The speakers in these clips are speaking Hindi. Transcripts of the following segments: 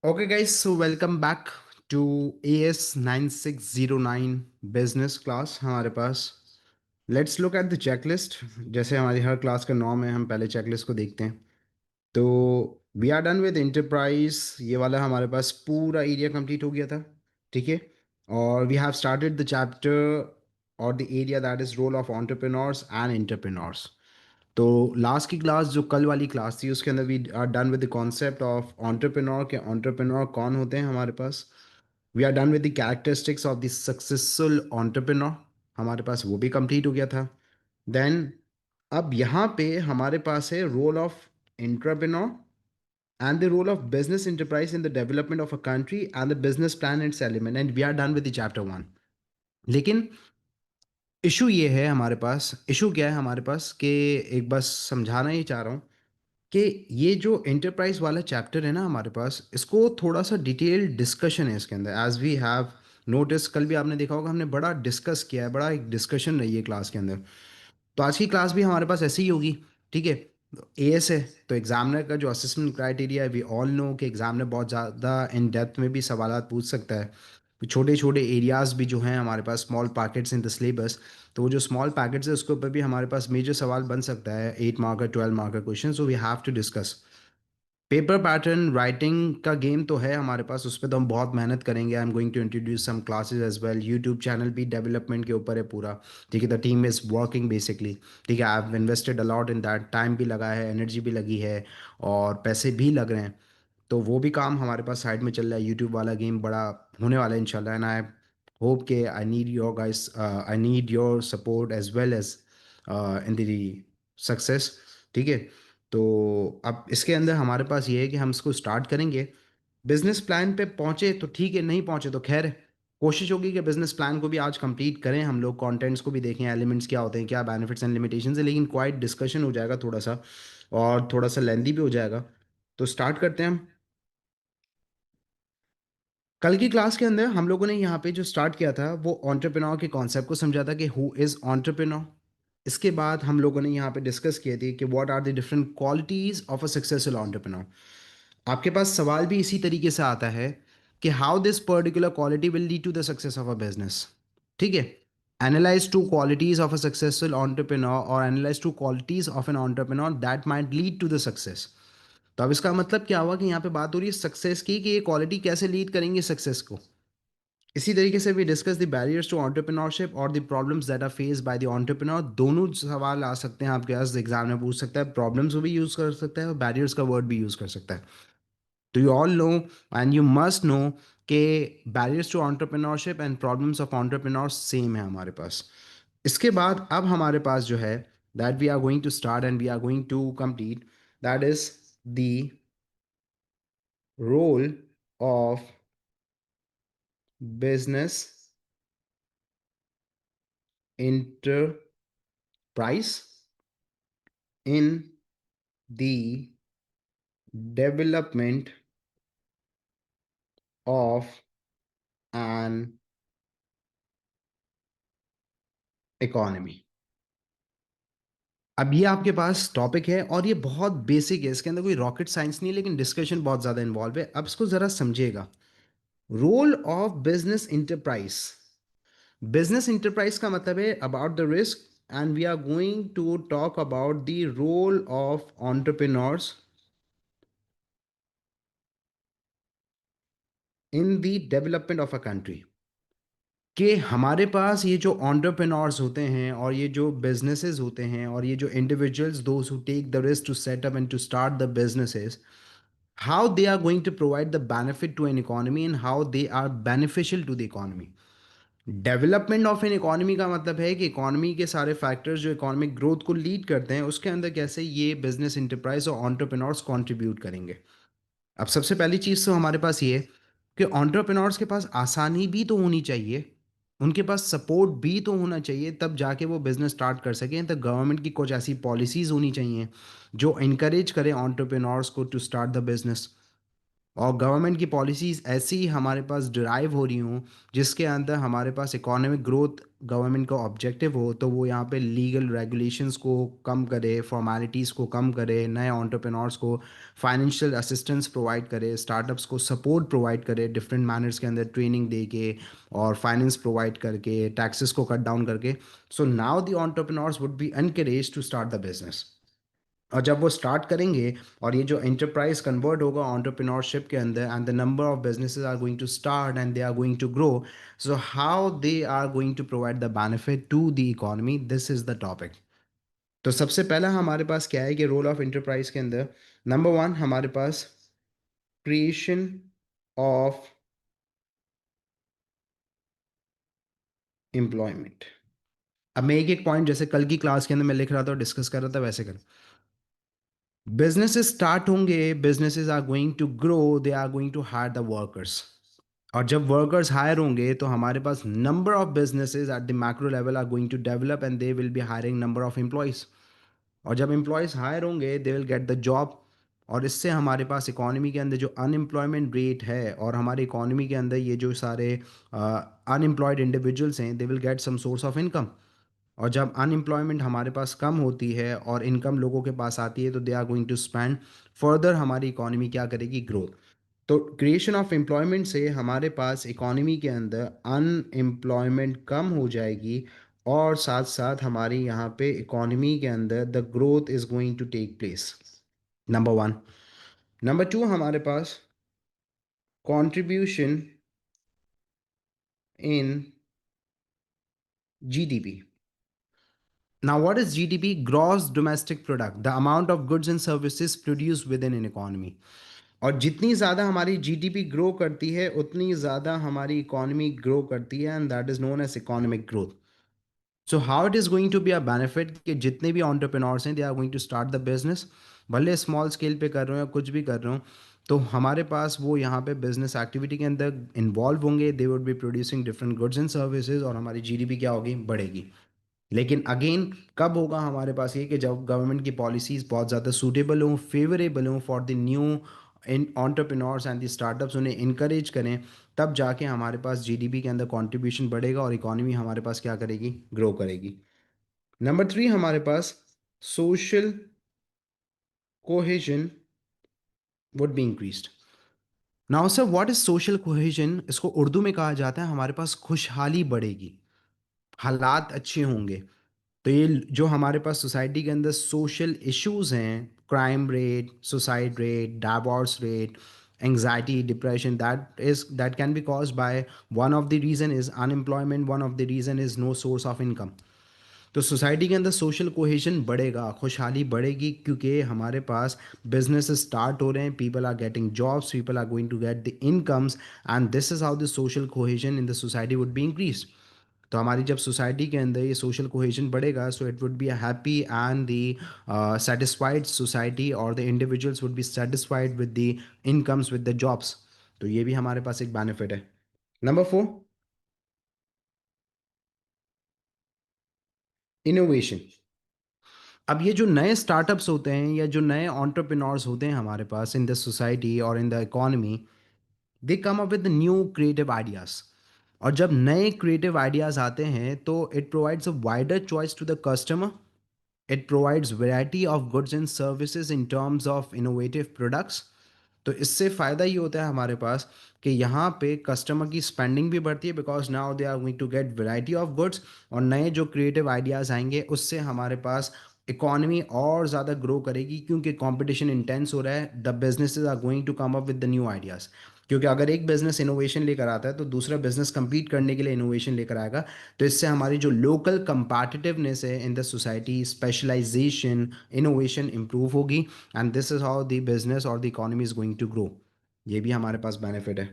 Okay, guys, so welcome back to AS 9609 business class हमारे पास। Let's look at the checklist. जैसे हमारी हर क्लास का नॉर्म है, हम पहले चेकलिस्ट को देखते हैं। तो we are done with enterprise. ये वाला हमारे पास पूरा एरिया कंप्लीट हो गया था। ठीक है। और we have started the chapter और the area that is role of entrepreneurs and entrepreneurs. तो लास्ट की क्लास जो कल वाली क्लास थी उसके अंदर we are done with the concept of entrepreneur के एंटरप्रेन्योर कौन होते हैं हमारे पास। We are done with the characteristics of the successful entrepreneur, हमारे पास वो भी कंप्लीट हो गया था। देन अब यहाँ पे हमारे पास है role of entrepreneur and the role of business enterprise in the development of a country and the business plan and its element, and we are done with the chapter 1। लेकिन इशू ये है हमारे पास, इशू क्या है हमारे पास कि एक बस समझाना ही चाह रहा हूँ कि ये जो एंटरप्राइज वाला चैप्टर है ना हमारे पास, इसको थोड़ा सा डिटेल डिस्कशन है इसके अंदर। एज वी हैव नोटिस, कल भी आपने देखा होगा हमने बड़ा डिस्कस किया है, बड़ा एक डिस्कशन रही है क्लास के अंदर। तो आज की क्लास भी हमारे पास ऐसी ही होगी। ठीक है। एएस है तो एग्जामिनर का जो असेसमेंट क्राइटेरिया है, वी ऑल नो कि एग्जामिनर बहुत ज़्यादा इन डेप्थ में भी सवाल पूछ सकता है। छोटे छोटे एरियाज भी जो हैं हमारे पास, small packets in the syllabus. तो वो जो स्मॉल पैकेट्स है उसके ऊपर भी हमारे पास मेजर सवाल बन सकता है, 8 मार्क का, 12 मार्क का question. So we have to discuss paper pattern writing का गेम तो है हमारे पास, उस पर तो हम बहुत मेहनत करेंगे। I am going to introduce some classes as well. YouTube channel भी डेवलपमेंट के ऊपर है पूरा। ठीक है। The team is working basically. ठीक है। I have invested a lot in that, time भी लगा है, एनर्जी भी लगी है और पैसे भी लग रहे हैं। तो वो भी काम हमारे पास साइड में चल रहा है। यूट्यूब वाला गेम बड़ा होने वाला है इंशाल्लाह। एंड आई होप के I need your guys, I need your support as well as in the success. ठीक है। तो अब इसके अंदर हमारे पास ये है कि हम इसको स्टार्ट करेंगे। बिजनेस प्लान पे पहुंचे तो ठीक है, नहीं पहुंचे तो खैर, कोशिश होगी कि बिजनेस प्लान को भी आज कंप्लीट करें हम लोग, कंटेंट्स को भी देखें, एलिमेंट्स क्या होते हैं, क्या बेनिफिट्स एंड लिमिटेशंस है। लेकिन क्वाइट डिस्कशन हो जाएगा थोड़ा सा, और थोड़ा सा लेंदी भी हो जाएगा। तो स्टार्ट करते हैं हम। कल की क्लास के अंदर हम लोगों ने यहाँ पे जो स्टार्ट किया था वो एंटरप्रेन्योर के कॉन्सेप्ट को समझा था कि हु इज़ एंटरप्रेन्योर। इसके बाद हम लोगों ने यहाँ पे डिस्कस किए थे कि what are the different qualities of a successful entrepreneur. आपके पास सवाल भी इसी तरीके से आता है कि how this particular quality will lead to the success of a business. ठीक है। Analyse two qualities of a successful entrepreneur और analyse two qualities of an entrepreneur that might lead to the success. तो अब इसका मतलब क्या हुआ कि यहाँ पे बात हो रही है सक्सेस की, कि ये क्वालिटी कैसे लीड करेंगे सक्सेस को। इसी तरीके से we discuss the barriers to entrepreneurship और the problems that are face by the entrepreneur. दोनों सवाल आ सकते हैं आपके पास, एग्जाम में पूछ सकता है, प्रॉब्लम्स को भी यूज़ कर सकता है और बैरियर्स का वर्ड भी यूज़ कर सकता है। तो you all know and you must know कि barriers to entrepreneurship and problems of entrepreneurs same है हमारे पास। इसके बाद अब हमारे पास जो है, that we are going to start and we are going to complete, that is the role of business enterprise in the development of an economy। अब ये आपके पास टॉपिक है और ये बहुत बेसिक है, इसके अंदर कोई रॉकेट साइंस नहीं है, लेकिन डिस्कशन बहुत ज़्यादा इन्वॉल्व है। अब इसको ज़रा समझिएगा। Role of business enterprise. Business enterprise का मतलब है about the risk, and we are going to talk about the role of entrepreneurs in the development of a country. कि हमारे पास ये जो एंटरप्रेन्योर्स होते हैं और ये जो बिजनेसेस होते हैं और ये जो individuals, those who take the risk to set up and to start the businesses, how they are going to provide the benefit to an economy and how they are beneficial to the economy। Development of an economy का मतलब है कि इकोनॉमी के सारे फैक्टर्स जो इकोनॉमिक ग्रोथ को लीड करते हैं उसके अंदर कैसे ये बिजनेस इंटरप्राइज और एंटरप्रेन्योर्स कंट्रीब्यूट करेंगे। अब सबसे पहली चीज़ तो हमारे पास ये है कि एंटरप्रेन्योर्स के पास आसानी भी तो होनी चाहिए, उनके पास सपोर्ट भी तो होना चाहिए, तब जाके वो बिज़नेस स्टार्ट कर सकें। तो गवर्नमेंट की कुछ ऐसी पॉलिसीज़ होनी चाहिए जो इनकरेज करें एंटरप्रेन्योर्स को टू स्टार्ट द बिज़नेस। और गवर्नमेंट की पॉलिसीज़ ऐसी ही हमारे पास डिराइव हो रही हों जिसके अंदर हमारे पास इकोनॉमिक ग्रोथ गवर्नमेंट का ऑब्जेक्टिव हो, तो वो यहाँ पे लीगल रेगुलेशंस को कम करे, फॉर्मेलिटीज़ को कम करे, नए एंटरप्रेन्योर्स को फाइनेंशियल असिस्टेंस प्रोवाइड करे, स्टार्टअप्स को सपोर्ट प्रोवाइड करे डिफरेंट मैनर्स के अंदर ट्रेनिंग दे के और फाइनेंस प्रोवाइड करके, टैक्सेस को कट डाउन करके। So now the entrepreneurs would be encourage to start the business. और जब वो स्टार्ट करेंगे और ये जो एंटरप्राइज कन्वर्ट होगा एंटरप्रेन्योरशिप के अंदर, and the number of businesses are going to start and they are going to grow, so how they are going to provide the benefit to the economy, this is the topic. तो सबसे पहला हमारे पास क्या है कि रोल ऑफ एंटरप्राइज के अंदर नंबर वन हमारे पास क्रिएशन ऑफ एम्प्लॉयमेंट। अब मैं एक एक पॉइंट जैसे कल की क्लास के अंदर मैं लिख रहा था और डिस्कस कर रहा था वैसे कर। बिजनेसेस स्टार्ट होंगे, businesses are going to grow, they are going to hire the workers. और जब वर्कर्स हायर होंगे तो हमारे पास number of businesses at the macro level are going to develop and they will be hiring number of employees. और जब एम्प्लॉयज़ हायर होंगे they will get the job. और इससे हमारे पास इकोनॉमी के अंदर जो अनएम्प्लॉयमेंट रेट है और हमारी इकोनॉमी के अंदर ये जो सारे अनएम्प्लॉयड इंडिविजुअल्स हैं, they will get some source of income. और जब अनएम्प्लॉयमेंट हमारे पास कम होती है और इनकम लोगों के पास आती है तो they are going to spend, further हमारी इकोनॉमी क्या करेगी, ग्रोथ। तो क्रिएशन ऑफ एम्प्लॉयमेंट से हमारे पास इकोनॉमी के अंदर अनएम्प्लॉयमेंट कम हो जाएगी और साथ साथ हमारी यहाँ पे इकोनॉमी के अंदर the growth is going to take place. Number one. Number two हमारे पास contribution in GDP. Now, what is GDP? Gross Domestic Product, the amount of goods and services produced within an economy. और जितनी ज़्यादा हमारी जीडीपी ग्रो करती है उतनी ज़्यादा हमारी इकोनॉमी ग्रो करती है, and that is known as economic growth. So how it is going to be a benefit कि जितने भी एंटरप्रेन्योर्स हैं they are going to start the business, भले स्मॉल स्केल पे कर रहे हो या कुछ भी कर रहे हो, तो हमारे पास वो यहाँ पे बिजनेस एक्टिविटी के अंदर इन्वॉल्व होंगे, they would be producing different goods and services और हमारी जीडीपी क्या होगी, बढ़ेगी। लेकिन अगेन कब होगा हमारे पास ये कि जब गवर्नमेंट की पॉलिसीज़ बहुत ज़्यादा सूटेबल हों, फेवरेबल हों for the new in entrepreneurs and the startups, उन्हें इनकरेज करें, तब जाके हमारे पास जीडीपी के अंदर कंट्रीब्यूशन बढ़ेगा और इकोनॉमी हमारे पास क्या करेगी, ग्रो करेगी। नंबर थ्री हमारे पास social cohesion would be increased. Now sir what is social cohesion? इसको उर्दू में कहा जाता है हमारे पास खुशहाली बढ़ेगी, हालात अच्छे होंगे। तो ये जो हमारे पास सोसाइटी के अंदर सोशल इश्यूज हैं, crime rate, suicide rate, divorce rate, anxiety, depression, that can be cause by one of the reason is unemployment, one of the reason is no source of income. तो सोसाइटी के अंदर सोशल कोहेजन बढ़ेगा, खुशहाली बढ़ेगी, क्योंकि हमारे पास बिजनेस स्टार्ट हो रहे हैं, people are getting jobs, people are going to get the incomes, and this is how the social cohesion in the society would be increase. तो हमारी जब सोसाइटी के अंदर ये सोशल कोहेजन बढ़ेगा, so it would be a happy and the satisfied society, और the individuals would be satisfied with the incomes, with the jobs. तो ये भी हमारे पास एक बेनिफिट है। Number four, innovation. अब ये जो नए स्टार्टअप्स होते हैं या जो नए एंटरप्रेन्योर्स होते हैं हमारे पास इन द सोसाइटी और in the economy, they come up with new creative ideas. और जब नए क्रिएटिव आइडियाज़ आते हैं तो it provides a wider choice to the customer, it provides variety of goods and services in terms of innovative products। तो इससे फ़ायदा ये होता है हमारे पास कि यहाँ पे कस्टमर की स्पेंडिंग भी बढ़ती है, because now they are going to get variety of goods, और नए जो क्रिएटिव आइडियाज़ आएंगे उससे हमारे पास इकोनॉमी और ज़्यादा ग्रो करेगी, क्योंकि कंपटीशन इंटेंस हो रहा है, the businesses are going to come up with the new ideas. क्योंकि अगर एक बिजनेस इनोवेशन लेकर आता है तो दूसरा बिजनेस compete करने के लिए इनोवेशन लेकर आएगा। तो इससे हमारी जो लोकल कंपैटिटिवनेस है in the society, specialisation, innovation improve होगी, and this is how the business और the economy is going to grow. ये भी हमारे पास बेनिफिट है।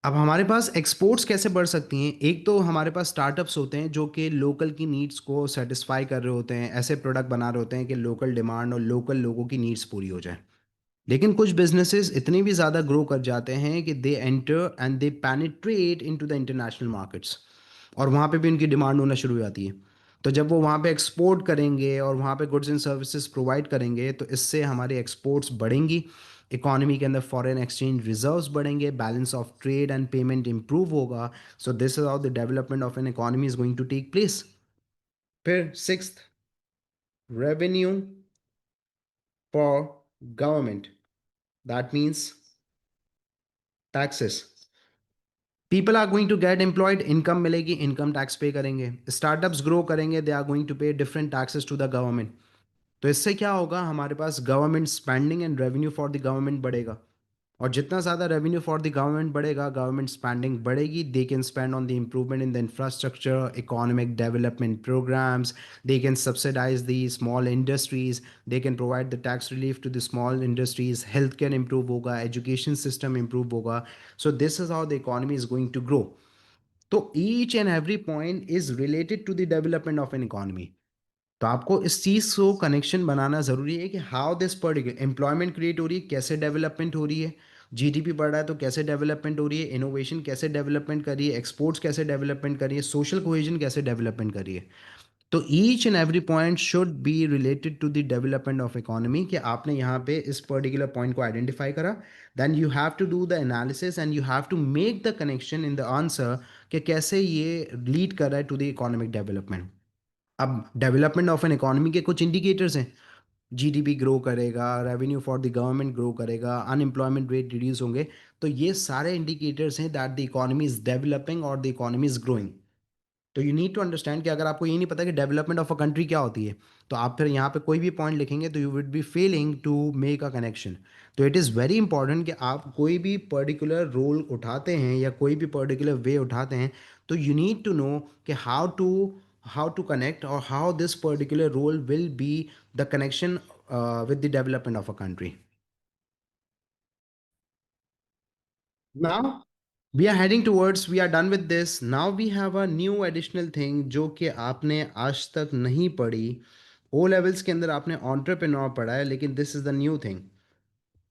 अब हमारे पास एक्सपोर्ट्स कैसे बढ़ सकती हैं? एक तो हमारे पास स्टार्टअप्स होते हैं जो कि लोकल की नीड्स को सेटिस्फाई कर रहे होते हैं, ऐसे प्रोडक्ट बना रहे होते हैं कि लोकल डिमांड और लोकल लोगों की नीड्स पूरी हो जाए। लेकिन कुछ बिजनेसेस इतने भी ज़्यादा ग्रो कर जाते हैं कि they enter and they penetrate into the international markets, और वहाँ पे भी उनकी डिमांड होना शुरू हो जाती है। तो जब वो वहाँ पे एक्सपोर्ट करेंगे और वहाँ पे गुड्स एंड सर्विसेज प्रोवाइड करेंगे तो इससे हमारी एक्सपोर्ट्स बढ़ेंगी, इकोनॉमी के अंदर फॉरेन एक्सचेंज रिजर्व्स बढ़ेंगे, balance of trade and payment improve होगा। So this is how the development of an economy is going to take place. फिर sixth, revenue for government, that means taxes. People are going to get employed, income मिलेगी, इनकम टैक्स पे करेंगे, स्टार्टअप्स ग्रो करेंगे, they are going to pay different taxes to the government. तो इससे क्या होगा, हमारे पास government spending and revenue for the government बढ़ेगा। और जितना ज़्यादा रेवेन्यू फॉर द गवर्नमेंट बढ़ेगा, गवर्नमेंट स्पेंडिंग बढ़ेगी, they can spend on the improvement in the infrastructure, economic development programmes, they can subsidise the small industries, they can provide the tax relief to the small industries, health care improve होगा, एजुकेशन सिस्टम इंप्रूव होगा। So this is how the economy is going to grow. तो each and every point is related to the development of an economy. तो आपको इस चीज़ को कनेक्शन बनाना ज़रूरी है कि how this particular employment create हो रही है, कैसे डेवलपमेंट हो रही है, जीडीपी बढ़ रहा है तो कैसे डेवलपमेंट हो रही है, इनोवेशन कैसे डेवलपमेंट कर रही है, एक्सपोर्ट्स कैसे डेवलपमेंट कर रही है, सोशल कोहेजन कैसे डेवलपमेंट कर रही है। तो each and every point should be related to the development of economy, कि आपने यहाँ पे इस पर्टिकुलर पॉइंट को आइडेंटिफाई करा, then you have to do the analysis and you have to make the connection in the answer कि कैसे ये लीड कर रहा है टू द इकोनॉमिक डेवलपमेंट। अब डेवलपमेंट ऑफ एन इकोनॉमी के कुछ इंडिकेटर्स हैं, जीडीपी ग्रो करेगा, revenue for the government grow करेगा, अनएम्प्लॉयमेंट रेट रिड्यूस होंगे। तो ये सारे इंडिकेटर्स हैं that the economy is developing और द इकोनॉमी इज ग्रोइंग। तो यू नीड टू अंडरस्टैंड कि अगर आपको ये नहीं पता कि डेवलपमेंट ऑफ अ कंट्री क्या होती है, तो आप फिर यहाँ पे कोई भी पॉइंट लिखेंगे तो you would be failing to make a connection. तो इट इज़ वेरी इंपॉर्टेंट कि आप कोई भी पर्टिकुलर रोल उठाते हैं या कोई भी पर्टिकुलर वे उठाते हैं, तो यू नीड टू नो कि हाउ टू कनेक्ट और how this particular role will be the connection with the development of a country. Now we are heading towards, we are done with this. Now we have a new additional thing जो कि आपने आज तक नहीं पढ़ी। ओ लेवल्स के अंदर आपने entrepreneur पढ़ा है, लेकिन this is the new thing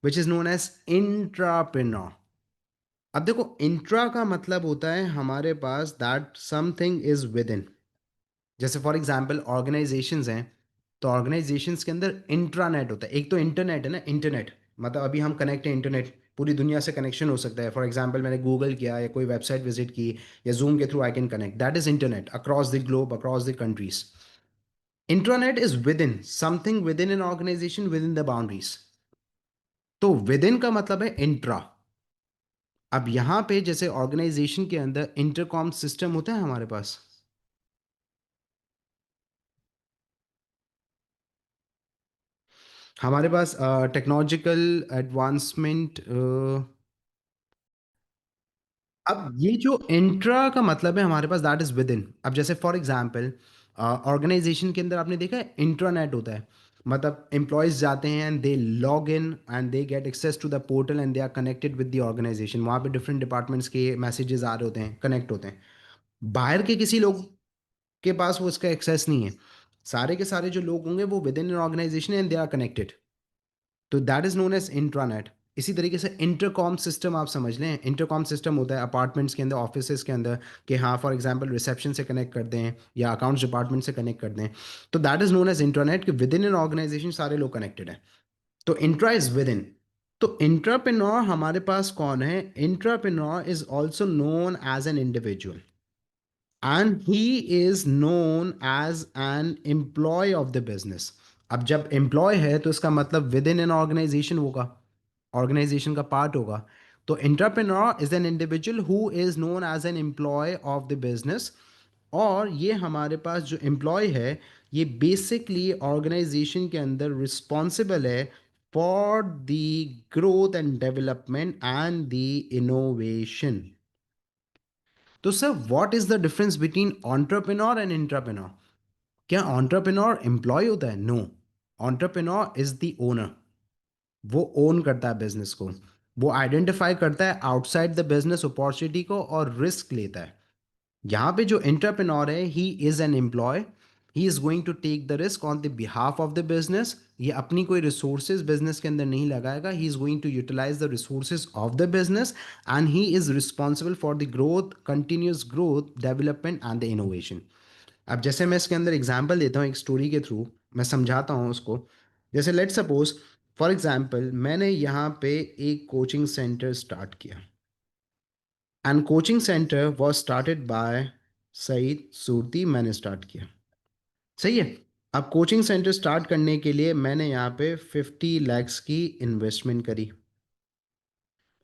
which is known as intrapreneur. अब देखो, इंट्रा का मतलब होता है हमारे पास that something is within. जैसे फॉर एग्जाम्पल ऑर्गेनाइजेशंस हैं, तो ऑर्गेनाइजेशंस के अंदर इंट्रानेट होता है। एक तो इंटरनेट है ना, इंटरनेट मतलब अभी हम कनेक्ट हैं, इंटरनेट पूरी दुनिया से कनेक्शन हो सकता है। फॉर एग्जाम्पल मैंने गूगल किया या कोई वेबसाइट विजिट की या जूम के through I can connect, that is internet across the globe, across the countries. Intranet is within something, within an organization, within the boundaries. तो विद इन का मतलब है इंट्रा। अब यहाँ पे जैसे ऑर्गेनाइजेशन के अंदर इंटरकॉम सिस्टम होता है हमारे पास, हमारे पास टेक्नोलॉजिकल एडवांसमेंट। अब ये जो इंट्रा का मतलब है हमारे पास, दैट इज विद इन। अब जैसे फॉर एग्जांपल ऑर्गेनाइजेशन के अंदर आपने देखा है इंट्रानेट होता है, मतलब एम्प्लॉयज जाते हैं and they log in and they get access to the portal and they are connected with the organization. वहाँ पे डिफरेंट डिपार्टमेंट्स के मैसेजेस आ रहे होते हैं, कनेक्ट होते हैं। बाहर के किसी लोग के पास वो इसका एक्सेस नहीं है। सारे के सारे जो लोग होंगे वो within an organisation and they are connected. तो that is known as intranet. इसी तरीके से इंटरकॉम सिस्टम आप समझ लें, इंटरकॉम सिस्टम होता है अपार्टमेंट्स के अंदर, ऑफिसेज के अंदर, कि हाँ फॉर एग्जांपल रिसेप्शन से कनेक्ट कर दें या अकाउंट्स डिपार्टमेंट से कनेक्ट कर दें। तो that is known as intranet, कि विद इन एन ऑर्गेनाइजेशन सारे लोग कनेक्टेड हैं। तो इंट्रा इज विद इन। तो इंट्राप्रेन्योर हमारे पास कौन है? Intrapreneur is also known as an individual and he is known as an employ of the business. अब जब एम्प्लॉय है तो इसका मतलब विद इन एन ऑर्गेनाइजेशन होगा, ऑर्गेनाइजेशन का पार्ट होगा। तो entrepreneur is an individual who is known as an employ of the business. और ये हमारे पास जो एम्प्लॉय है, ये बेसिकली ऑर्गेनाइजेशन के अंदर रिस्पॉन्सिबल है for the growth and development and the innovation. तो sir what is the difference between entrepreneur and intrapreneur? क्या एंटरप्रेन्योर एम्प्लॉय होता है? No, entrepreneur is the owner. वो ओन करता है बिजनेस को, वो आइडेंटिफाई करता है आउटसाइड द बिजनेस अपॉर्चुनिटी को और रिस्क लेता है। यहाँ पे जो एंटरप्रेन्योर है, he is an employee, he is going to take the risk on the behalf of the business. ये अपनी कोई रिसोर्सेज बिजनेस के अंदर नहीं लगाएगा, he is going to utilize the resources of the business and he is responsible for the growth, continuous growth, development and the innovation. अब जैसे मैं इसके अंदर एग्जांपल देता हूँ एक स्टोरी के थ्रू, मैं समझाता हूँ उसको। जैसे लेट सपोज फॉर एग्जांपल मैंने यहाँ पे एक कोचिंग सेंटर स्टार्ट किया, and coaching centre was started by Saeed Surti, मैंने स्टार्ट किया। सही है। अब कोचिंग सेंटर स्टार्ट करने के लिए मैंने यहाँ पे 50 lakhs की इन्वेस्टमेंट करी,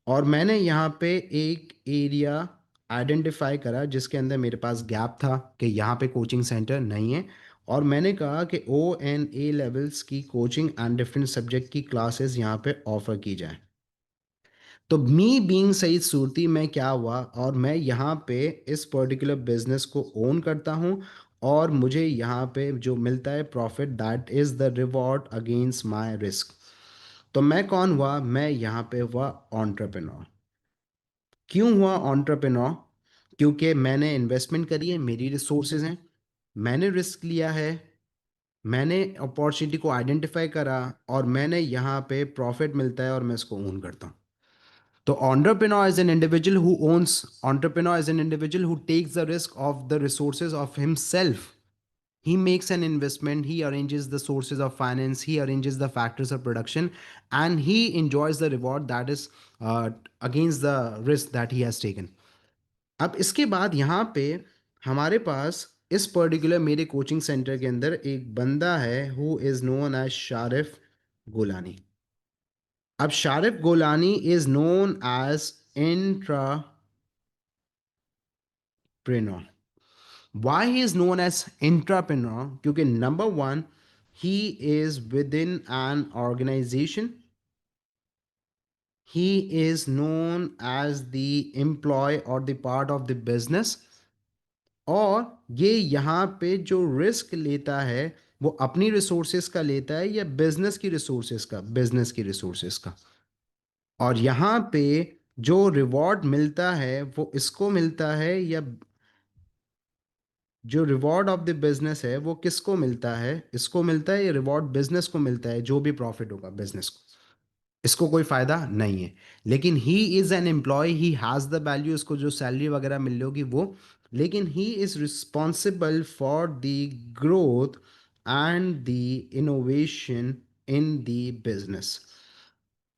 और मैंने यहाँ पे एक एरिया आइडेंटिफाई करा जिसके अंदर मेरे पास गैप था कि यहाँ पे कोचिंग सेंटर नहीं है, और मैंने कहा कि O and A लेवल्स की कोचिंग एंड डिफरेंट सब्जेक्ट की क्लासेस यहाँ पे ऑफर की जाए। तो मी बीइंग सईद सूरती, मैं क्या हुआ, और मैं यहाँ पे इस पर्टिकुलर बिजनेस को ओन करता हूँ, और मुझे यहाँ पे जो मिलता है profit, that is the reward against my risk. तो मैं कौन हुआ, मैं यहाँ पे हुआ एंटरप्रेन्योर। क्यों हुआ एंटरप्रेन्योर? क्योंकि मैंने इन्वेस्टमेंट करी है, मेरी रिसोर्सेज हैं, मैंने रिस्क लिया है, मैंने अपॉर्चुनिटी को आइडेंटिफाई करा, और मैंने यहाँ पे प्रॉफिट मिलता है और मैं इसको ओन करता हूँ। तो entrepreneur is an individual who owns, entrepreneur is an individual who takes the risk of the resources of himself. He makes an investment, he arranges the sources of finance, he arranges the factors of production, and he enjoys the reward that is uh, against the risk that he has taken. अब इसके बाद यहाँ पे हमारे पास इस पर्टिकुलर मेरे कोचिंग सेंटर के अंदर एक बंदा है who is known as Sharif Golani. अब Sharif Golani is known as intrapreneur. Why he is known as intrapreneur? क्योंकि number one, he is within an organization, he is known as the employee or the part of the business, और ये यहाँ पे जो रिस्क लेता है वो अपनी रिसोर्सेज का लेता है या बिजनेस की रिसोर्सेज का, बिजनेस की रिसोर्सेज का। और यहाँ पे जो रिवॉर्ड मिलता है वो इसको मिलता है, या जो रिवॉर्ड ऑफ द बिजनेस है वो किसको मिलता है, इसको मिलता है, ये रिवॉर्ड बिजनेस को मिलता है, जो भी प्रॉफिट होगा बिजनेस को, इसको कोई फायदा नहीं है। लेकिन he is an employee, he has the value, इसको जो सैलरी वगैरह मिल रही होगी वो, लेकिन he is responsible for the growth and the innovation in the business.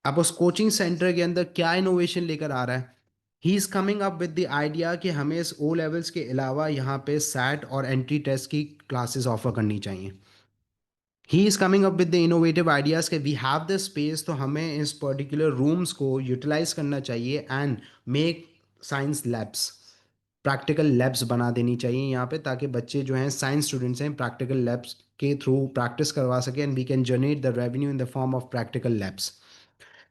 अब उस कोचिंग सेंटर के अंदर क्या इनोवेशन लेकर आ रहा है, ही is coming up with the idea कि हमें इस ओ लेवल्स के अलावा यहाँ पे सैट और एंट्री टेस्ट की क्लासेस ऑफर करनी चाहिए। He is coming up with the innovative ideas कि वी हैव द स्पेस, तो हमें इस पर्टिकुलर रूम्स को यूटिलाइज करना चाहिए and make science labs, practical labs बना देनी चाहिए यहाँ पे, ताकि बच्चे जो हैं साइंस स्टूडेंट्स हैं प्रैक्टिकल लैब्स के थ्रू प्रैक्टिस करवा सकें, and we can generate the revenue in the form of practical labs.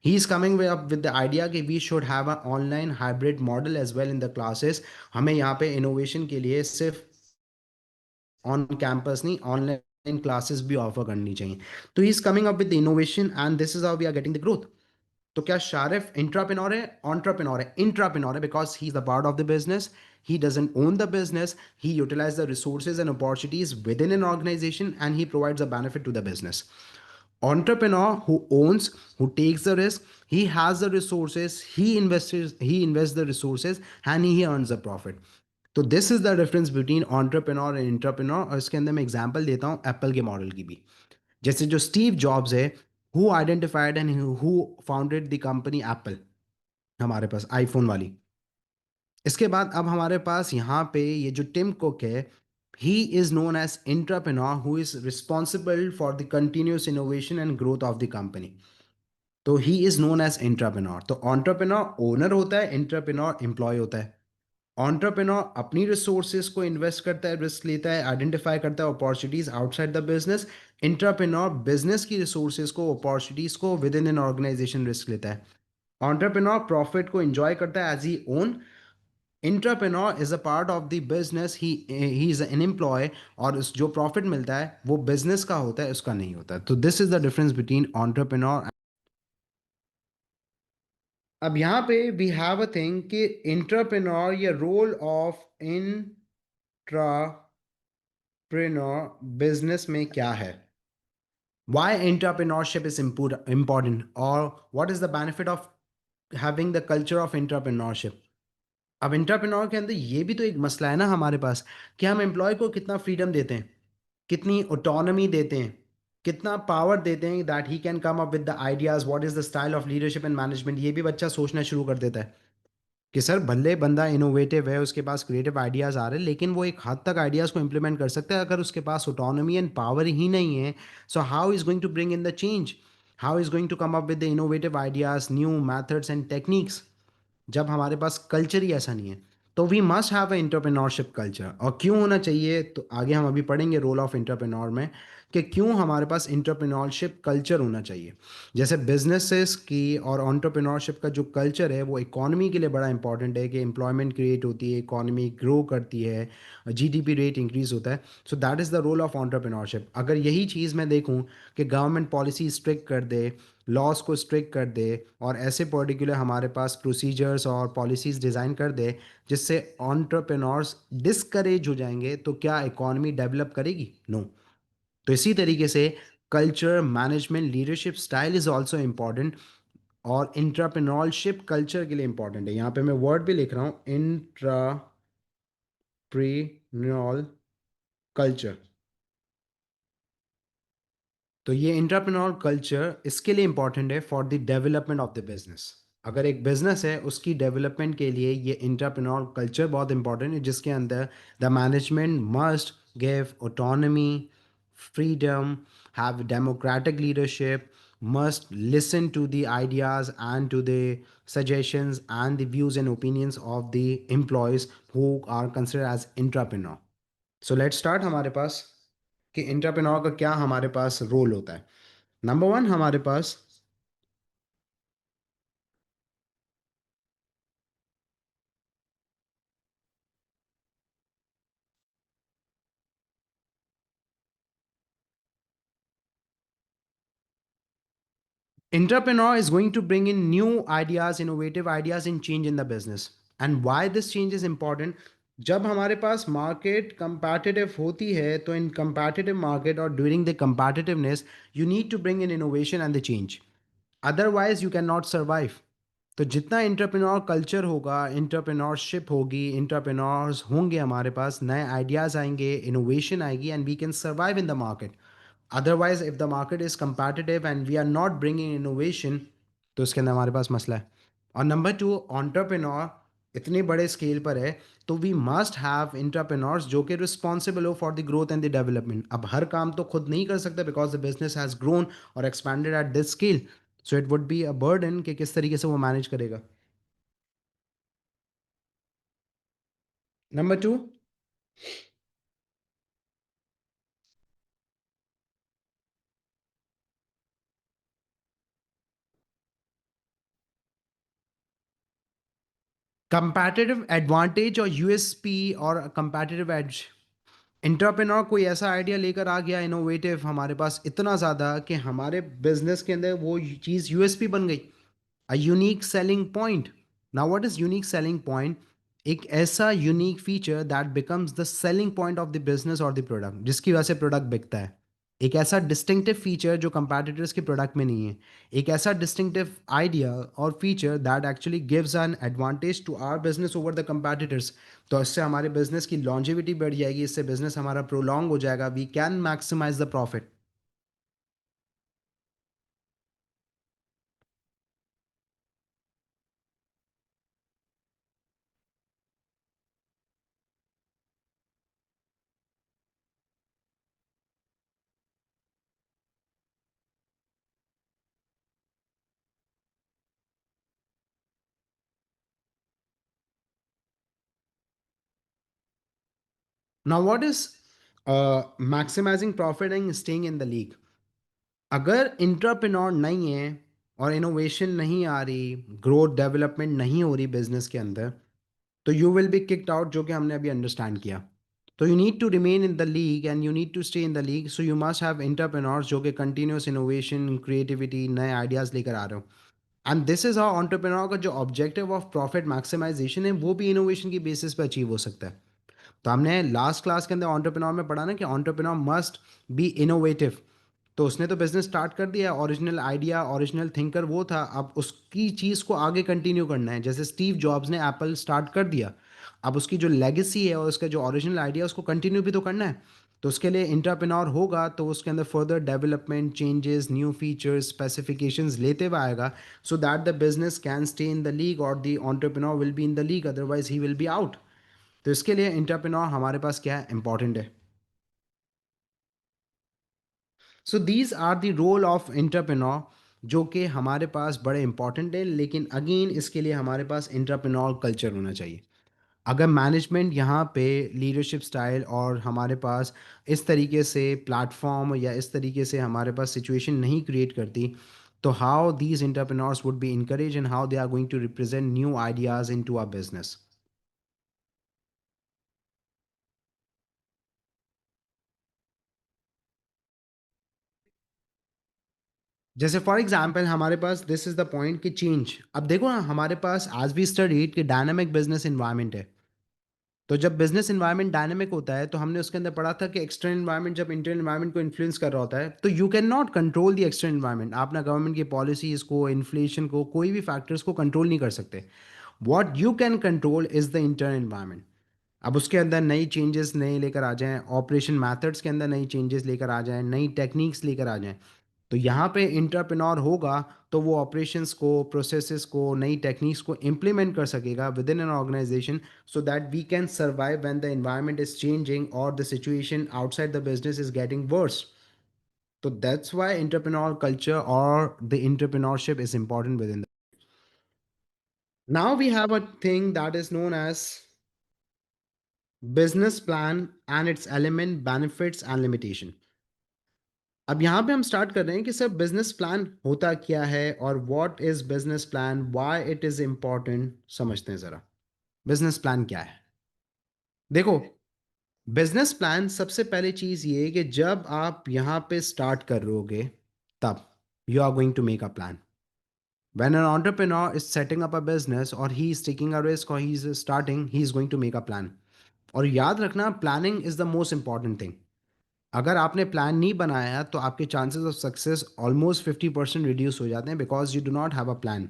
He is coming up with the idea कि we should have an online hybrid model as well in the classes। हमें यहाँ पे innovation के लिए सिर्फ ऑन कैंपस नहीं, ऑनलाइन क्लासेस भी ऑफर करनी चाहिए। तो he is coming up with innovation and this is how we are getting the growth. तो क्या शारिफ इंट्राप्रेन्योर है, एंटरप्रेन्योर है? इंट्राप्रेन्योर है because he is the part of the business, he doesn't own the business, he utilizes the resources and opportunities within an organization, and he provides a benefit to the business. Entrepreneur who owns, who takes the risk, he has the resources, he invests the resources, and he earns the profit. तो this is the difference between entrepreneur and entrepreneur. और इसके अंदर मैं एग्जांपल देता हूँ एप्पल के मॉडल की भी। जैसे जो स्टीव जॉब्स है, who identified and who founded the company Apple, हमारे पास आईफोन वाली। इसके बाद अब हमारे पास यहाँ पे ये जो टिम कुक है, he is known as intrapreneur who is responsible for the continuous innovation and growth of the company. तो he is known as entrepreneur. तो एंटरप्रेन्योर ओनर होता है, एंटरप्रेन्योर एम्प्लॉय होता है। एंटरप्रेन्योर अपनी रिसोर्सेज को इन्वेस्ट करता है, रिस्क लेता है, आइडेंटिफाई करता है opportunities outside the business. Entrepreneur business की रिसोर्सेज को, अपॉर्चुनिटीज को within an organization risk लेता है। एंटरप्रेन्योर प्रॉफिट को एंजॉय करता है as he own. Entrepreneur is a part of the business, he is an employee, और जो प्रॉफिट मिलता है वो बिजनेस का होता है, उसका नहीं होता। तो this is the difference between entrepreneur. अब यहाँ पे वी हैव अ थिंग कि एंटरप्रेन्योर या रोल ऑफ इंट्राप्रेन्योर बिजनेस में क्या है, why entrepreneurship is important, or what is the benefit of having the culture of entrepreneurship। अब इंटरप्रेन्योर के अंदर ये भी तो एक मसला है ना हमारे पास, कि हम एम्प्लॉय को कितना फ्रीडम देते हैं, कितनी ऑटोनॉमी देते हैं, कितना पावर देते हैं that he can come up with the ideas, what is the style of leadership and management. ये भी बच्चा सोचना शुरू कर देता है कि सर भले बंदा इनोवेटिव है, उसके पास क्रिएटिव आइडियाज़ आ रहे हैं, लेकिन वो एक हद तक आइडियाज़ को इम्प्लीमेंट कर सकता है। अगर उसके पास ऑटोनॉमी एंड पावर ही नहीं है, so how is going to bring in the change, how is going to come up with the innovative ideas, new methods and techniques, जब हमारे पास कल्चर ही ऐसा नहीं है। तो we must have a entrepreneurship culture. और क्यों होना चाहिए, तो आगे हम अभी पढ़ेंगे रोल ऑफ एंटरप्रेन्योर में, कि क्यों हमारे पास एंटरप्रेन्योरशिप कल्चर होना चाहिए। जैसे बिजनेसेस की और एंटरप्रेन्योरशिप का जो कल्चर है वो इकोनॉमी के लिए बड़ा इंपॉर्टेंट है, कि एम्प्लॉयमेंट क्रिएट होती है, इकोनॉमी ग्रो करती है, जीडीपी रेट इंक्रीज होता है। So that is the role of entrepreneurship. अगर यही चीज़ मैं देखूँ कि गवर्नमेंट पॉलिसी स्ट्रिक्ट कर दे, लॉस को स्ट्रिक्ट कर दे, और ऐसे पर्टिकुलर हमारे पास प्रोसीजर्स और पॉलिसीज़ डिज़ाइन कर दे जिससे एंटरप्रेन्योर्स डिस्करेज हो जाएंगे, तो क्या इकोनॉमी डेवलप करेगी? नो। तो इसी तरीके से culture, management, leadership style is also important, और इंट्राप्रेन्योरशिप कल्चर के लिए इंपॉर्टेंट है। यहाँ पे मैं वर्ड भी लिख रहा हूँ, इंट्राप्रेन्योरल कल्चर। तो ये एंटरप्रेन्योर कल्चर इसके लिए इंपॉर्टेंट है for the development of the business. अगर एक बिजनेस है उसकी डेवलपमेंट के लिए ये एंटरप्रेन्योर कल्चर बहुत इंपॉर्टेंट है, जिसके अंदर the management must give autonomy, freedom, have democratic leadership, must listen to the ideas and to the suggestions and the views and opinions of the employees who are considered as entrepreneur. So let's start हमारे पास कि एंटरप्रेन्योर का क्या हमारे पास रोल होता है। नंबर वन, हमारे पास entrepreneur is going to bring in new ideas, innovative ideas and change in the business. And why this change is important? जब हमारे पास मार्केट competitive होती है, तो इन competitive market और during the competitiveness you need to bring in innovation and the change, otherwise you cannot survive. तो जितना इंटरप्रेन्योर कल्चर होगा, इंटरप्रेन्योरशिप होगी, इंटरप्रेन्योर्स होंगे, हमारे पास नए आइडियाज़ आएंगे, इनोवेशन आएगी, and we can survive in the market. Otherwise if the market is competitive and we are not bringing innovation, तो इसके अंदर हमारे पास मसला है। और नंबर टू, एंटरप्रेन्योर इतने बड़े स्केल पर है, तो वी मस्ट हैव इंटरप्रेन्योर्स जो कि रिस्पॉन्सिबल हो for the growth and the development. अब हर काम तो खुद नहीं कर सकते, because the business has grown और expanded at this scale. So it would be a burden कि किस तरीके से वो मैनेज करेगा। नंबर टू, कंपैटिटिव एडवांटेज और यूएसपी और कंपैटिटिव एज। एंटरप्रेन्योर कोई ऐसा आइडिया लेकर आ गया इनोवेटिव हमारे पास इतना ज़्यादा कि हमारे बिजनेस के अंदर वो चीज़ यूएसपी बन गई, a unique selling point. Now what is unique selling point? एक ऐसा unique feature that becomes the selling point of the business और द प्रोडक्ट, जिसकी वजह से प्रोडक्ट बिकता है। एक ऐसा डिस्टिंक्टिव फीचर जो कंपैटिटर्स के प्रोडक्ट में नहीं है, एक ऐसा डिस्टिंक्टिव आइडिया और feature that actually gives an advantage to our business over the competitors. तो इससे हमारे बिजनेस की लॉन्जिविटी बढ़ जाएगी, इससे बिजनेस हमारा प्रोलॉन्ग हो जाएगा, we can maximize the profit. Now what is maximizing profit and staying in the league? अगर इंटरप्रेन्योर नहीं है और इनोवेशन नहीं आ रही, ग्रोथ डेवलपमेंट नहीं हो रही बिजनेस के अंदर, तो you will be kicked out, जो कि हमने अभी अंडरस्टैंड किया। तो you need to remain in the league and you need to stay in the league, so you must have entrepreneurs जो कि कंटिन्यूस इनोवेशन, क्रिएटिविटी, नए आइडियाज़ लेकर आ रहे हो। And this is how entrepreneur का जो ऑब्जेक्टिव ऑफ प्रॉफिट मैक्सिमाइजेशन है वो भी इनोवेशन की बेसिस पे अचीव हो सकता है। तो हमने लास्ट क्लास के अंदर एंटरप्रेन्योर में पढ़ा ना कि एंटरप्रेन्योर मस्ट बी इनोवेटिव। तो उसने तो बिजनेस स्टार्ट कर दिया, ओरिजिनल आइडिया, ओरिजिनल थिंकर वो था, अब उसकी चीज़ को आगे कंटिन्यू करना है। जैसे स्टीव जॉब्स ने एप्पल स्टार्ट कर दिया, अब उसकी जो लेगेसी है और उसका जो ओरिजिनल आइडिया उसको कंटिन्यू भी तो करना है। तो उसके लिए इंटरप्रेन्योर होगा तो उसके अंदर further development, changes, new features, specifications लेते हुए आएगा, so that the business can stay in the league और the entrepreneur will be in the league, otherwise he will be out. तो इसके लिए इंटरप्रेन्योर हमारे पास क्या है, इंपॉर्टेंट है। So these are the role of entrepreneur, जो कि हमारे पास बड़े इंपॉर्टेंट है। लेकिन अगेन इसके लिए हमारे पास एंटरप्रेन्योर कल्चर होना चाहिए। अगर मैनेजमेंट यहाँ पे लीडरशिप स्टाइल और हमारे पास इस तरीके से प्लेटफॉर्म या इस तरीके से हमारे पास सिचुएशन नहीं क्रिएट करती, तो how these entrepreneurs would be encourage and how they are going to represent new ideas into our business. जैसे फॉर एग्जाम्पल हमारे पास दिस इज द पॉइंट कि चेंज, अब देखो ना हमारे पास आज भी स्टडीड कि डायनामिक बिजनेस इन्वायरमेंट है। तो जब बिजनेस इन्वायरमेंट डायनेमिक होता है तो हमने उसके अंदर पढ़ा था कि एक्सटर्नल इन्वायरमेंट जब इंटरनल इन्वायरमेंट को इन्फ्लुएंस कर रहा होता है तो you can not control the external environment. आप ना गवर्नमेंट की पॉलिसीज़ को, इन्फ्लेशन को, कोई भी फैक्टर्स को कंट्रोल नहीं कर सकते। What you can control is the internal environment. अब उसके अंदर नई चेंजेस नए लेकर आ जाएं, ऑपरेशन मैथड्स के अंदर नई चेंजेस लेकर आ जाएं, नई टेक्निक्स लेकर आ जाएं, तो यहाँ पे इंटरप्रेन्योर होगा तो वो ऑपरेशंस को, प्रोसेसेस को, नई टेक्निक्स को इम्प्लीमेंट कर सकेगा within an organisation, so that we can survive when the environment is changing और the situation outside the business is getting worse. तो दैट्स व्हाई इंटरप्रेन्योर कल्चर और the intrapreneurship is important within the. Now we have a thing that is known as business plan and its element, benefits and limitation. अब यहाँ पे हम स्टार्ट कर रहे हैं कि सर बिजनेस प्लान होता क्या है और what is business plan, why it is important, समझते हैं ज़रा। बिजनेस प्लान क्या है? देखो, बिजनेस प्लान सबसे पहली चीज़ ये है कि जब आप यहाँ पे स्टार्ट कर रहोगे तब you are going to make a plan. When an entrepreneur is setting up a business or he is taking a risk or he is starting, he is going to make a plan. और याद रखना, planning is the most important thing. अगर आपने प्लान नहीं बनाया तो आपके chances of success almost 50% reduce हो जाते हैं, because you do not have a plan.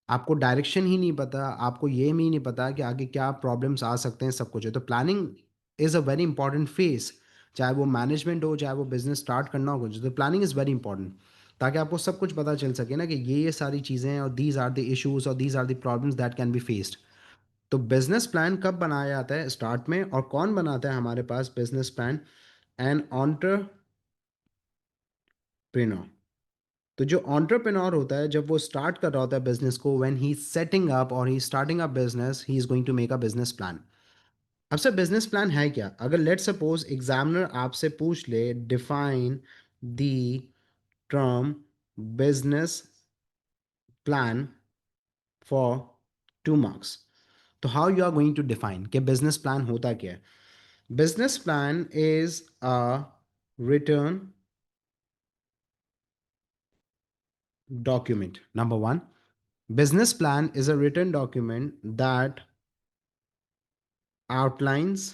आपको डायरेक्शन ही नहीं पता, आपको ये भी नहीं पता कि आगे क्या प्रॉब्लम्स आ सकते हैं, सब कुछ है। तो planning is a very important face, चाहे वो मैनेजमेंट हो, चाहे वो बिजनेस स्टार्ट करना हो कुछ, तो प्लानिंग इज़ वेरी इंपॉर्टेंट, ताकि आपको सब कुछ पता चल सके ना कि ये सारी चीज़ें हैं और दीज आर द इश्यूज और these are the problems that can be faced. तो बिजनेस प्लान कब बनाया जाता है? स्टार्ट में। और कौन बनाता है हमारे पास बिजनेस प्लान? An entrepreneur. तो जो एंटरप्रेन्योर होता है जब वो स्टार्ट कर रहा होता है बिजनेस को, व्हेन ही सेटिंग अप और he starting a business, he is going to make a business plan. अब सर बिजनेस प्लान है क्या? अगर लेट सपोज एग्जामिनर आपसे पूछ ले, define the term business plan for 2 marks, तो how you are going to define कि बिजनेस प्लान होता क्या है? Business plan is a written document. Number one, business plan is a written document that outlines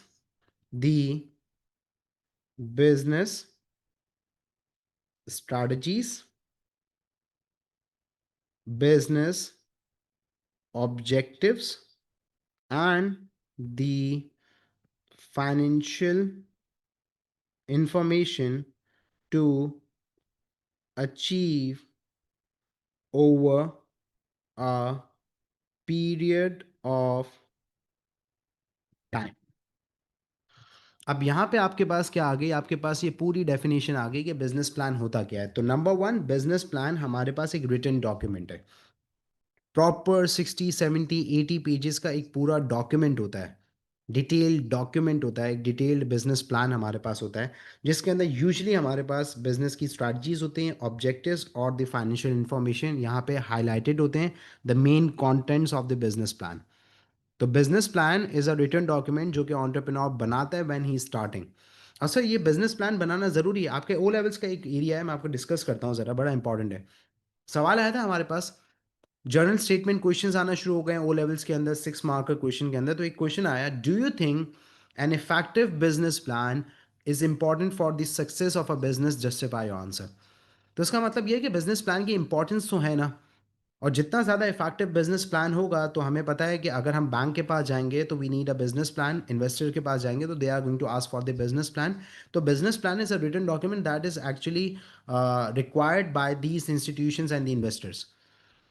the business strategies, business objectives, and the financial information to achieve over a period of time. अब यहाँ पे आपके पास क्या आ गई? आपके पास ये पूरी डेफिनेशन आ गई कि बिजनेस प्लान होता क्या है। तो नंबर वन, बिजनेस प्लान हमारे पास एक रिटन डॉक्यूमेंट है। प्रॉपर 60 70 80 पेजेस का एक पूरा डॉक्यूमेंट होता है, डिटेल्ड डॉक्यूमेंट होता है, एक डिटेल्ड बिजनेस प्लान हमारे पास होता है, जिसके अंदर यूजुअली हमारे पास बिजनेस की स्ट्रैटेजीज होती हैं, ऑब्जेक्टिव्स और द फाइनेंशियल इंफॉर्मेशन यहाँ पे हाईलाइटेड होते हैं, the main contents of the business plan. तो business plan is a written document जो कि एंटरप्रेन्योर बनाता है व्हेन ही स्टार्टिंग। और सर ये बिजनेस प्लान बनाना ज़रूरी है? आपके ओ लेवल्स का एक एरिया है, मैं आपको डिस्कस करता हूँ ज़रा, बड़ा इंपॉर्टेंट है। सवाल आया था हमारे पास, जर्नल स्टेटमेंट क्वेश्चंस आना शुरू हो गए ओ लेवल्स के अंदर, 6 मार्क के क्वेश्चन के अंदर। तो एक क्वेश्चन आया, do you think an effective business plan is important for the success of a business, justify your answer. तो इसका मतलब ये है कि बिजनेस प्लान की इंपॉर्टेंस तो है ना, और जितना ज़्यादा इफेक्टिव बिजनेस प्लान होगा, तो हमें पता है कि अगर हम बैंक के पास जाएंगे तो we need a business plan, investor के पास जाएंगे तो they are going to ask for the business plan. तो business plan is a written document that is actually required by these institutions and the investors.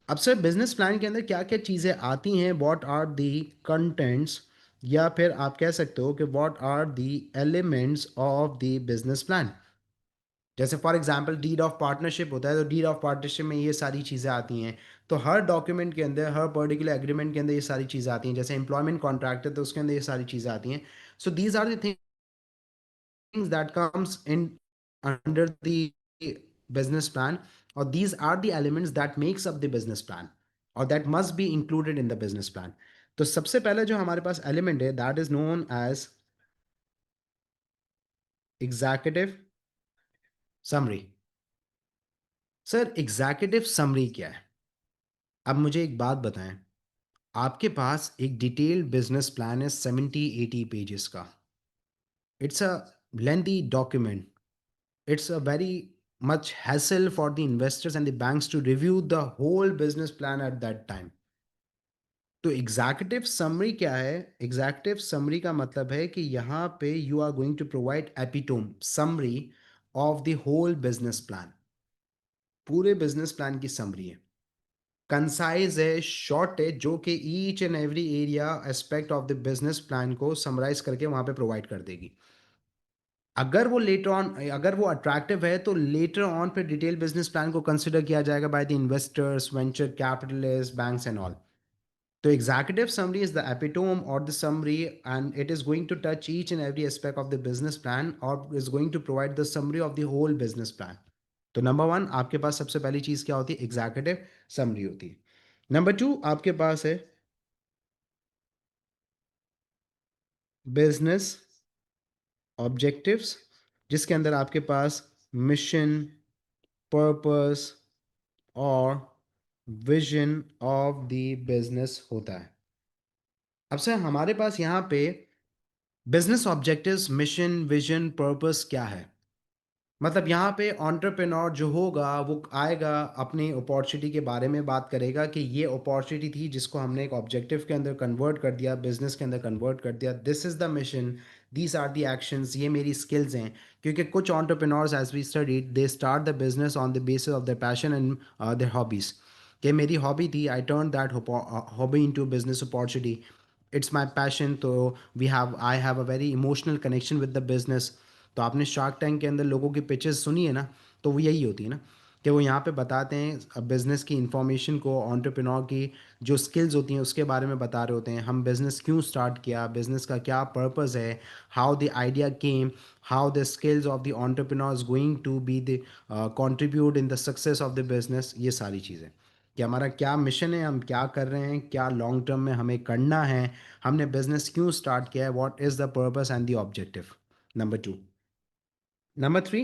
अब सर बिजनेस प्लान के अंदर क्या क्या चीज़ें आती हैं, व्हाट आर दी कंटेंट्स, या फिर आप कह सकते हो कि what are the elements of the business plan. जैसे for example deed of partnership होता है, तो डीड ऑफ पार्टनरशिप में ये सारी चीज़ें आती हैं। तो हर डॉक्यूमेंट के अंदर, हर पर्टिकुलर एग्रीमेंट के अंदर ये सारी चीज़ें आती हैं। जैसे एम्प्लॉयमेंट कॉन्ट्रैक्ट है तो उसके अंदर ये सारी चीज़ें आती हैं। So these are the things that comes in under the business plan, और these are the elements that makes up the business plan, और that must be included in the business plan. तो सबसे पहले जो हमारे पास एलिमेंट है that is known as executive summary. Sir executive summary क्या है? अब मुझे एक बात बताएं, आपके पास एक डिटेल्ड बिजनेस प्लान है 70-80 पेजेस का। It's a lengthy document, it's a very much hassle for the investors and the banks to review the whole business plan at that time. तो एग्जीक्यूटिव समरी क्या है? एग्जीक्यूटिव समरी का मतलब है कि यहाँ पे you are going to provide epitome summary of the whole business plan. पूरे बिजनेस प्लान की समरी है, कंसाइज है, शॉर्ट है, जो कि each and every area aspect of the business plan को समराइज करके वहां पे प्रोवाइड कर देगी। अगर वो लेटर ऑन, अगर वो अट्रैक्टिव है, तो लेटर ऑन पे डिटेल बिजनेस प्लान को कंसिडर किया जाएगा by the investors, venture capitalist, banks and all. तो executive summary is the epitome और the summary, and it is going to touch each and every aspect of the business plan, और is going to provide the summary of the whole business plan. तो नंबर वन, आपके पास सबसे पहली चीज क्या होती है? एग्जीक्यूटिव समरी होती है। नंबर टू, आपके पास है बिजनेस ऑब्जेक्टिव्स, जिसके अंदर आपके पास मिशन, पर्पस और विजन ऑफ द बिजनेस होता है। अब सर हमारे पास यहाँ पे business objectives, mission, vision, purpose क्या है? मतलब यहाँ पे एंटरप्रेन्योर जो होगा वो आएगा, अपनी अपॉर्चुनिटी के बारे में बात करेगा कि ये अपॉर्चुनिटी थी जिसको हमने एक ऑब्जेक्टिव के अंदर कन्वर्ट कर दिया, बिजनेस के अंदर कन्वर्ट कर दिया। This is the mission, these are the actions, ये मेरी स्किल्स हैं। क्योंकि कुछ entrepreneurs as we studied they start the business on the basis of their passion and their hobbies. कि मेरी हॉबी थी, I turn that hobby into business opportunity, it's my passion. तो we have I have a very emotional connection with the business. तो आपने शार्क टैंक के अंदर लोगों की पिचेस सुनी है ना, तो वो यही होती है ना, कि वो यहाँ पे बताते हैं बिज़नेस की इंफॉर्मेशन को, एंटरप्रेन्योर की जो स्किल्स होती हैं उसके बारे में बता रहे होते हैं। हम बिज़नेस क्यों स्टार्ट किया, बिज़नेस का क्या पर्पस है, how the idea came, how the skills of the entrepreneur is going to be the contribute in the success of the business. ये सारी चीज़ें कि हमारा क्या मिशन है, हम क्या कर रहे हैं, क्या लॉन्ग टर्म में हमें करना है, हमने बिज़नेस क्यों स्टार्ट किया है, what is the purpose and the objective. Number two. Number three,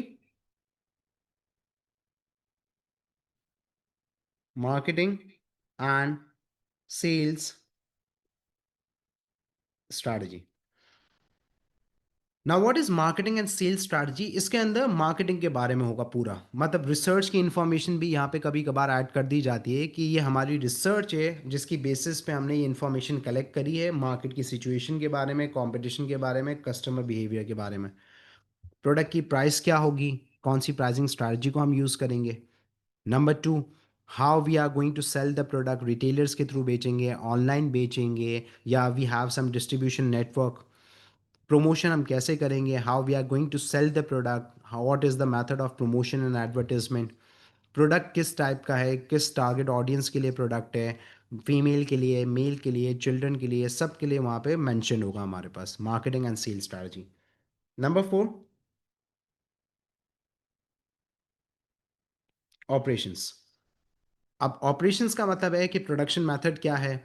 marketing and sales strategy. Now what is marketing and sales strategy? इसके अंदर मार्केटिंग के बारे में होगा पूरा, मतलब रिसर्च की इंफॉर्मेशन भी यहाँ पे कभी कभार ऐड कर दी जाती है कि ये हमारी रिसर्च है जिसकी बेसिस पे हमने ये इंफॉर्मेशन कलेक्ट करी है, मार्केट की सिचुएशन के बारे में, कंपटीशन के बारे में, कस्टमर बिहेवियर के बारे में, प्रोडक्ट की प्राइस क्या होगी, कौन सी प्राइसिंग स्ट्रैटेजी को हम यूज़ करेंगे। Number two, how we are going to sell the product, retailers के थ्रू बेचेंगे, ऑनलाइन बेचेंगे, या we have some distribution network. Promotion हम कैसे करेंगे, how we are going to sell the product, how what is the method of promotion and advertisement. Product किस टाइप का है, किस टारगेट ऑडियंस के लिए प्रोडक्ट है, फीमेल के लिए, मेल के लिए, चिल्ड्रन के लिए, सब के लिए वहाँ पे मेंशन होगा हमारे पास marketing and sale strategy. Number four, operations. अब ऑपरेशंस का मतलब है कि प्रोडक्शन मेथड क्या है,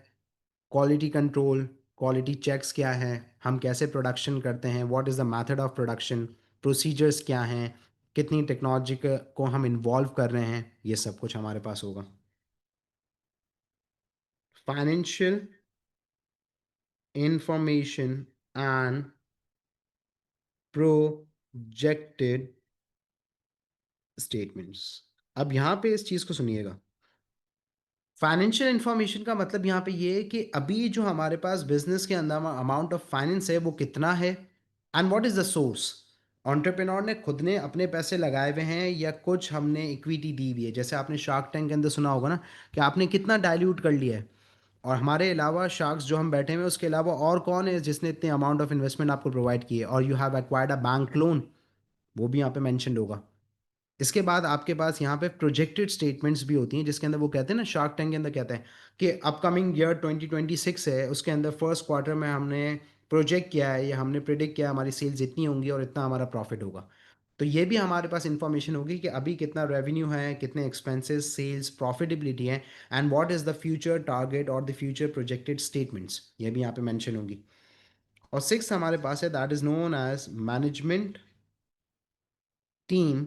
क्वालिटी कंट्रोल, क्वालिटी चेक्स क्या है, हम कैसे प्रोडक्शन करते हैं, what is the method of production, procedures क्या हैं, कितनी टेक्नोलॉजी को हम इन्वॉल्व कर रहे हैं, ये सब कुछ हमारे पास होगा। Financial information and procedures. Projected statements. अब यहाँ पे इस चीज को सुनिएगा। फाइनेंशियल इंफॉर्मेशन का मतलब यहाँ पे ये है कि अभी जो हमारे पास बिजनेस के अंदर अमाउंट ऑफ फाइनेंस है वो कितना है, and what is the source. Entrepreneur ने खुद ने अपने पैसे लगाए हुए हैं या कुछ हमने इक्विटी दी हुई है, जैसे आपने शार्क टैंक के अंदर सुना होगा ना कि आपने कितना डाइल्यूट कर लिया है। और हमारे अलावा शार्क्स जो हम बैठे हुए हैं उसके अलावा और कौन है जिसने इतने अमाउंट ऑफ इन्वेस्टमेंट आपको प्रोवाइड की है, और you have acquired a bank loan, वो भी यहाँ पे मैंशन होगा। इसके बाद आपके पास यहाँ पे प्रोजेक्टेड स्टेटमेंट्स भी होती हैं जिसके अंदर वो कहते हैं ना, शार्क टैंक के अंदर कहते हैं कि अपकमिंग ईयर 2026 है, उसके अंदर फर्स्ट क्वार्टर में हमने प्रोजेक्ट किया है या हमने प्रिडिक्ट किया है हमारी सेल्स इतनी होंगी और इतना हमारा प्रॉफिट होगा। तो ये भी हमारे पास इंफॉर्मेशन होगी कि अभी कितना रेवेन्यू है, कितने एक्सपेंसेस, सेल्स, प्रॉफिटेबिलिटी है, and what is the future target और द फ्यूचर प्रोजेक्टेड स्टेटमेंट्स, ये भी यहाँ पे मेंशन होगी। और सिक्स हमारे पास है, that is known as management team.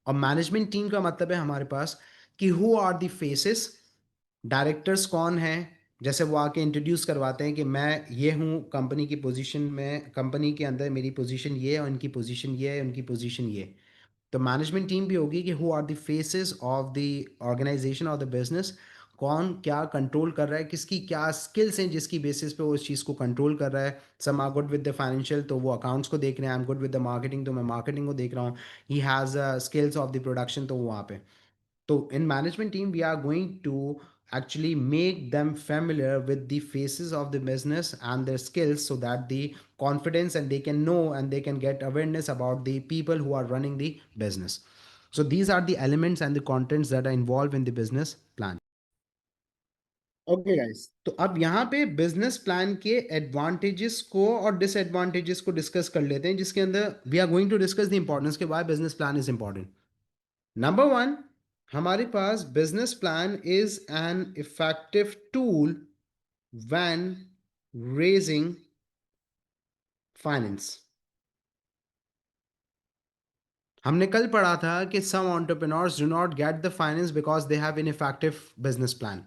और मैनेजमेंट टीम का मतलब है हमारे पास कि who are the faces, directors कौन हैं, जैसे वो आके इंट्रोड्यूस करवाते हैं कि मैं ये हूँ कंपनी की पोजीशन में, कंपनी के अंदर मेरी पोजीशन ये है और इनकी पोजीशन ये है, उनकी पोजीशन ये है। तो मैनेजमेंट टीम भी होगी कि who are the faces of the organization और द बिजनेस, कौन क्या कंट्रोल कर रहा है, किसकी क्या स्किल्स हैं जिसकी बेसिस पे वो इस चीज़ को कंट्रोल कर रहा है। Some are good with the financial तो वो अकाउंट्स को देख रहे हैं, I am good with the marketing तो मैं मार्केटिंग को देख रहा हूँ, he has skills of the production तो वो वहाँ पे। So in management team, we are going to actually make them familiar with the faces of the business and their skills so that the confidence and they can know and they can get awareness about the people who are running the business. So these are the elements and the contents that are involved in the business plan. Okay guys, तो अब यहाँ पे बिजनेस प्लान के एडवांटेजेस को और डिसएडवांटेजेस को डिस्कस कर लेते हैं, जिसके अंदर we are going to discuss the importance के why business plan is important. Number one, हमारे पास business plan is an effective tool when raising finance. हमने कल पढ़ा था कि some entrepreneurs do not get the finance because they have ineffective business plan.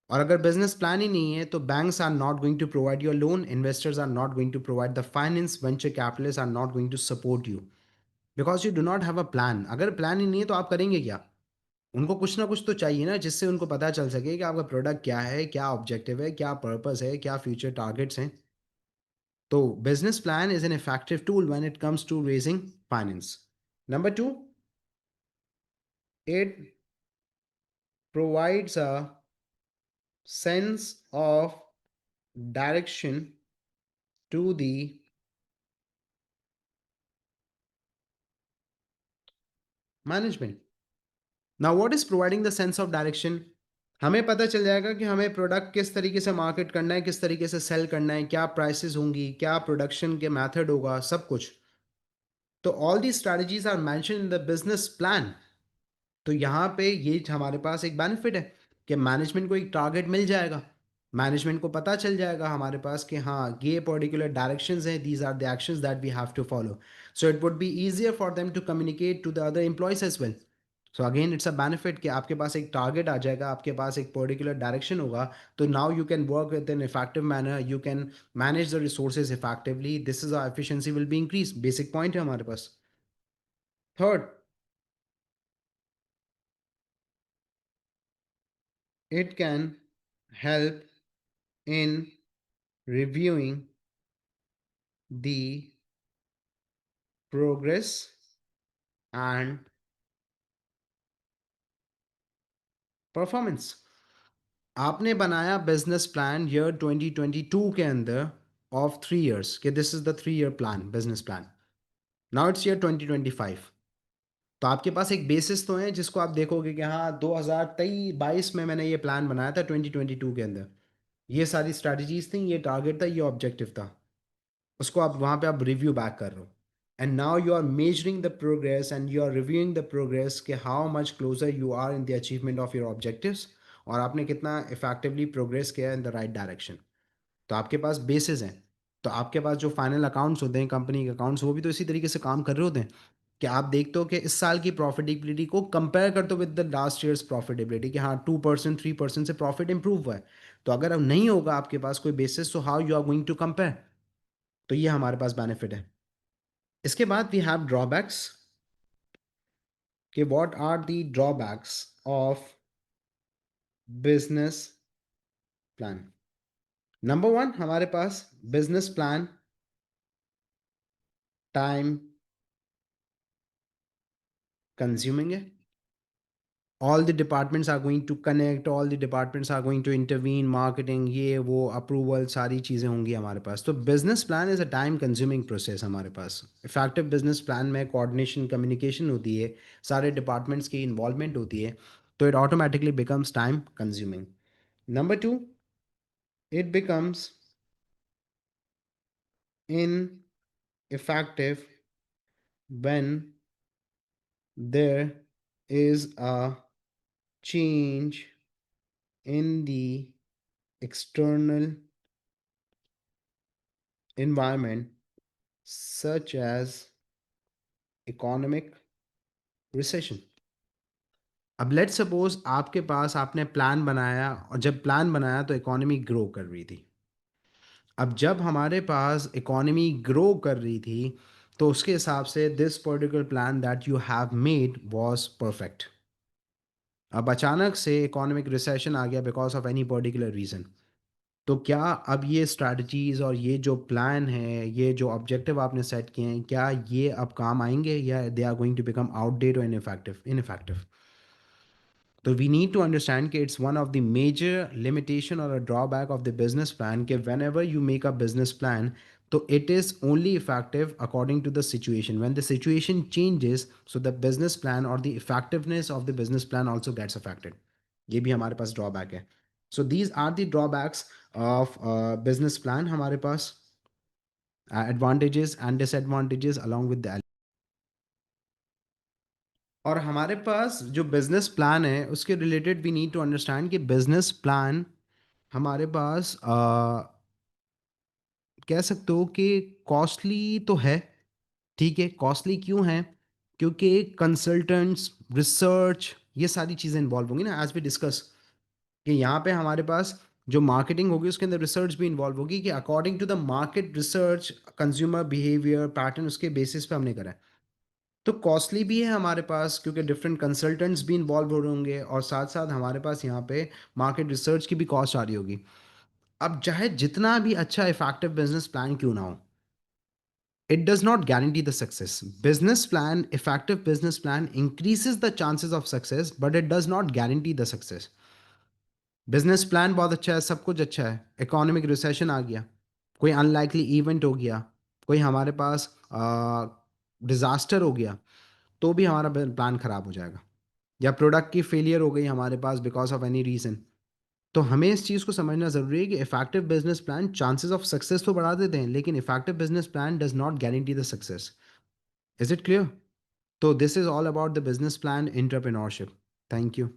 और अगर बिजनेस प्लान ही नहीं है तो banks are not going to provide your loan, investors are not going to provide the finance, venture capitalist are not going to support you because you do not have a plan. अगर प्लान ही नहीं है तो आप करेंगे क्या? उनको कुछ ना कुछ तो चाहिए ना जिससे उनको पता चल सके कि आपका प्रोडक्ट क्या है, क्या ऑब्जेक्टिव है, क्या पर्पस है, क्या फ्यूचर टारगेट्स हैं। तो business plan is an effective tool when it comes to raising finance. Number two, it provides a sense of direction to the management. Now what is providing the sense of direction? हमें पता चल जाएगा कि हमें प्रोडक्ट किस तरीके से मार्केट करना है, किस तरीके से सेल करना है, क्या प्राइसेस होंगी, क्या प्रोडक्शन के मेथड होगा, सब कुछ। तो all the strategies are mention in the business plan. तो यहाँ पे ये हमारे पास एक बेनिफिट है कि मैनेजमेंट को एक टारगेट मिल जाएगा, मैनेजमेंट को पता चल जाएगा हमारे पास कि हाँ ये पर्टिकुलर डायरेक्शंस हैं, these are the actions that we have to follow. So it would be easier for them to communicate to the other employees as well. So again it's a benefit कि आपके पास एक टारगेट आ जाएगा, आपके पास एक पर्टिकुलर डायरेक्शन होगा, तो now you can work with an effective manner, you can manage the resources effectively, this is efficiency will be increase. Basic point है हमारे पास। Third, it can help in reviewing the progress and performance। आपने बनाया बिजनेस प्लान ईयर 2022 के अंदर ऑफ 3 इयर्स कि this is the 3 year plan, business plan. Now it's year 2025। तो आपके पास एक बेसिस तो है जिसको आप देखोगे कि हाँ 2023-22 में मैंने ये प्लान बनाया था, 2022 के अंदर ये सारी स्ट्रैटेजीज थी, ये टारगेट था, ये ऑब्जेक्टिव था। उसको आप वहाँ पे आप रिव्यू बैक कर रहे हो, and now you are measuring the progress and you are reviewing the progress कि how much closer you are in the achievement of your objectives, और आपने कितना इफेक्टिवली प्रोग्रेस किया इन द राइट डायरेक्शन। तो आपके पास बेसिस हैं। तो आपके पास जो फाइनल अकाउंट्स होते हैं, कंपनी के अकाउंट्स, वो भी तो इसी तरीके से काम कर रहे होते हैं कि आप देखते हो कि इस साल की प्रॉफिटेबिलिटी को कंपेयर करते हो with the last years profitability कि हाँ 2% 3% से प्रॉफिट इंप्रूव हुआ है। तो अगर अब नहीं होगा आपके पास कोई बेसिस, तो how you are going to compare? तो ये हमारे पास बेनिफिट है। इसके बाद वी हैव ड्रॉबैक्स कि what are the drawbacks of business plan. Number one, हमारे पास बिजनेस प्लान टाइम कंज्यूमिंग है। All the departments are going to connect, all the departments are going to intervene, marketing, ये वो अप्रूवल, सारी चीज़ें होंगी हमारे पास। तो business plan is a time consuming process हमारे पास। इफेक्टिव बिजनेस प्लान में कोऑर्डिनेशन, कम्युनिकेशन होती है, सारे डिपार्टमेंट्स की इन्वॉल्वमेंट होती है, तो it automatically becomes time consuming. Number two, it becomes ineffective when there is a change in the external environment such as economic recession। अब लेट्स सपोज आपके पास, आपने प्लान बनाया, और जब प्लान बनाया तो इकोनॉमी ग्रो कर रही थी। अब जब हमारे पास इकोनॉमी ग्रो कर रही थी तो उसके हिसाब से this particular plan that you have made was perfect. अब अचानक से इकोनॉमिक रिसेशन आ गया because of any particular reason. तो क्या अब ये स्ट्रैटेजीज और ये जो प्लान है, ये जो ऑब्जेक्टिव आपने सेट किए हैं, क्या ये अब काम आएंगे या they are going to become outdate और इनफेक्टिव? तो वी नीड टू अंडरस्टैंड कि it's one of the major limitation और a drawback of the business plan कि whenever you make a business plan, तो it is only effective according to the situation. When the situation changes, so the business plan और the effectiveness of the business plan also gets affected. ये भी हमारे पास ड्रॉबैक है। So these are the drawbacks of business plan हमारे पास, advantages and disadvantages along with the. और हमारे पास जो बिजनेस प्लान है उसके related we need to understand कि बिजनेस प्लान हमारे पास कह सकते हो कि कॉस्टली तो है। ठीक है, कॉस्टली क्यों है? क्योंकि कंसल्टेंट्स, रिसर्च, ये सारी चीज़ें इन्वॉल्व होंगी ना, एज वी डिस्कस कि यहाँ पे हमारे पास जो मार्केटिंग होगी उसके अंदर रिसर्च भी इन्वॉल्व होगी कि according to the market research, consumer behaviour pattern, उसके बेसिस पे हमने करा है। तो कॉस्टली भी है हमारे पास क्योंकि डिफरेंट कंसल्टेंट्स भी इन्वॉल्व हो रहे होंगे, और साथ साथ हमारे पास यहाँ पे मार्केट रिसर्च की भी कॉस्ट आ रही होगी। अब चाहे जितना भी अच्छा इफेक्टिव बिजनेस प्लान क्यों ना हो, it does not guarantee the success. Business plan, effective business plan increases the chances of success, but it does not guarantee the success. Business plan बहुत अच्छा है, सब कुछ अच्छा है, इकोनॉमिक रिसेशन आ गया, कोई अनलाइकली इवेंट हो गया, कोई हमारे पास डिज़ास्टर हो गया, तो भी हमारा प्लान ख़राब हो जाएगा। या प्रोडक्ट की फेलियर हो गई हमारे पास बिकॉज ऑफ एनी रीज़न। तो हमें इस चीज़ को समझना ज़रूरी है कि effective business plan chances of success तो बढ़ा देते हैं, लेकिन effective business plan does not guarantee the success. Is it clear? तो this is all about the business plan entrepreneurship. Thank you.